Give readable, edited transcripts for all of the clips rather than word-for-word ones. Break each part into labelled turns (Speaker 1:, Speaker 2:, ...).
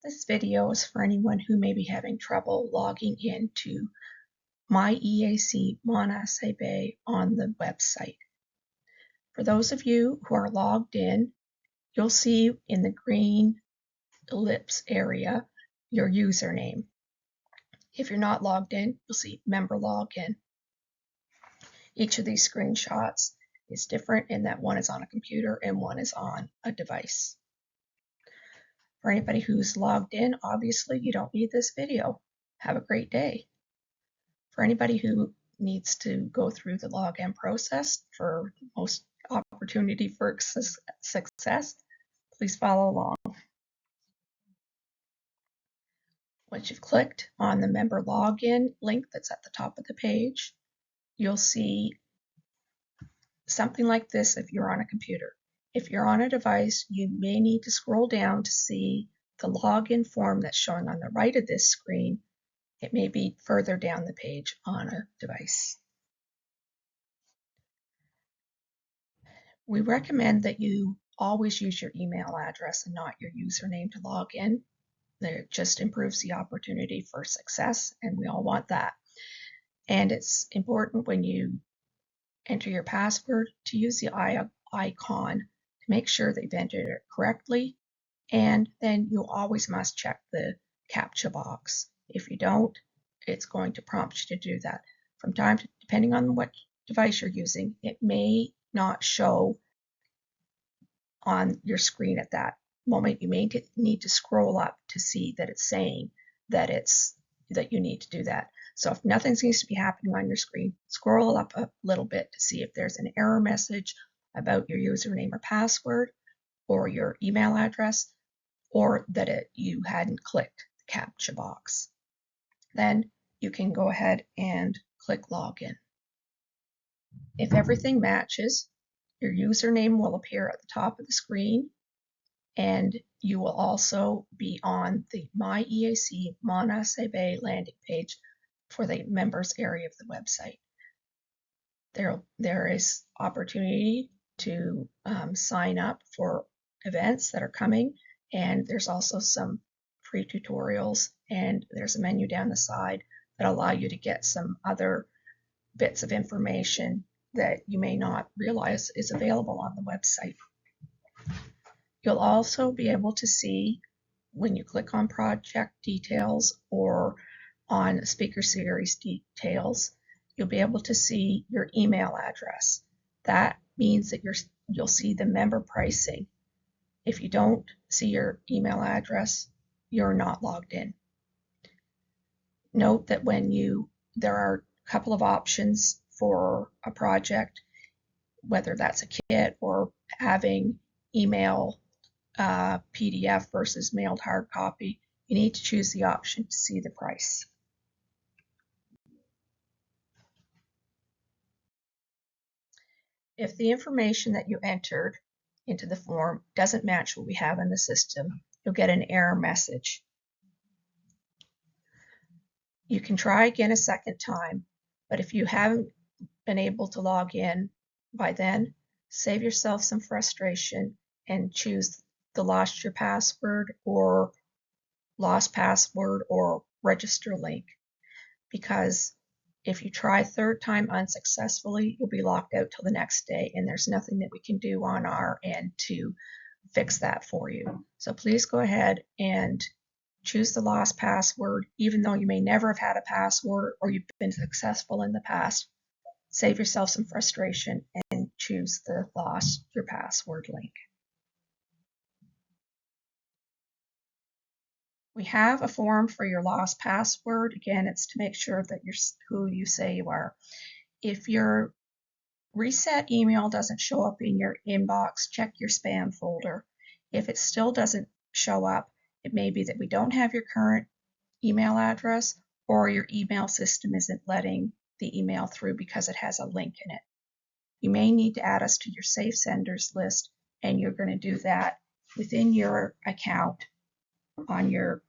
Speaker 1: This video is for anyone who may be having trouble logging into My EAC-ACB on the website. For those of you who are logged in, you'll see in the green ellipse area your username. If you're not logged in, you'll see member login. Each of these screenshots is different in that one is on a computer and one is on a device. For anybody who's logged in, obviously you don't need this video. Have a great day. For anybody who needs to go through the login process for most opportunity for success, please follow along. Once you've clicked on the member login link that's at the top of the page, you'll see something like this if you're on a computer. If you're on a device, you may need to scroll down to see the login form that's showing on the right of this screen. It may be further down the page on a device. We recommend that you always use your email address and not your username to log in. It just improves the opportunity for success, and we all want that. And it's important when you enter your password to use the icon to make sure that you've entered it correctly, and then you always must check the CAPTCHA box. If you don't, it's going to prompt you to do that. From time to, depending on what device you're using, it may not show on your screen at that moment. You may need to scroll up to see that it's saying that you need to do that. So if nothing seems to be happening on your screen, scroll up a little bit to see if there's an error message about your username or password or your email address, or that you hadn't clicked the CAPTCHA box. Then you can go ahead and click login. If everything matches, your username will appear at the top of the screen, and you will also be on the My EAC-ACB landing page for the members area of the website. There is opportunity to sign up for events that are coming, and there's also some free tutorials, and there's a menu down the side that allow you to get some other bits of information that you may not realize is available on the website. You'll also be able to see when you click on project details or on speaker series details, you'll be able to see your email address. That means that you'll see the member pricing. If you don't see your email address, you're not logged in. Note that there are a couple of options for a project, whether that's a kit or having email PDF versus mailed hard copy. You need to choose the option to see the price. If the information that you entered into the form doesn't match what we have in the system, you'll get an error message. You can try again a second time, but if you haven't been able to log in by then, save yourself some frustration and choose the lost your password or lost password or register link, because if you try third time unsuccessfully, you'll be locked out till the next day, and there's nothing that we can do on our end to fix that for you. So please go ahead and choose the lost password, even though you may never have had a password or you've been successful in the past. Save yourself some frustration and choose the lost your password link. We have a form for your lost password. Again, it's to make sure that you're who you say you are. If your reset email doesn't show up in your inbox, check your spam folder. If it still doesn't show up, it may be that we don't have your current email address, or your email system isn't letting the email through because it has a link in it. You may need to add us to your safe senders list, and you're going to do that within your account on your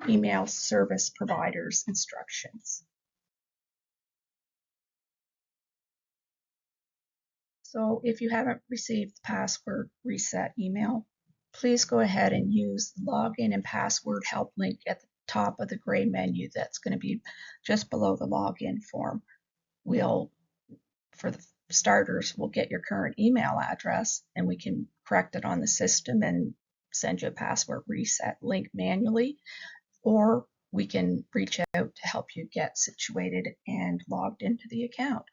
Speaker 1: email service provider's instructions. So if you haven't received the password reset email, please go ahead and use the login and password help link at the top of the gray menu that's going to be just below the login form. For the starters, we'll get your current email address and we can correct it on the system and send you a password reset link manually, or we can reach out to help you get situated and logged into the account.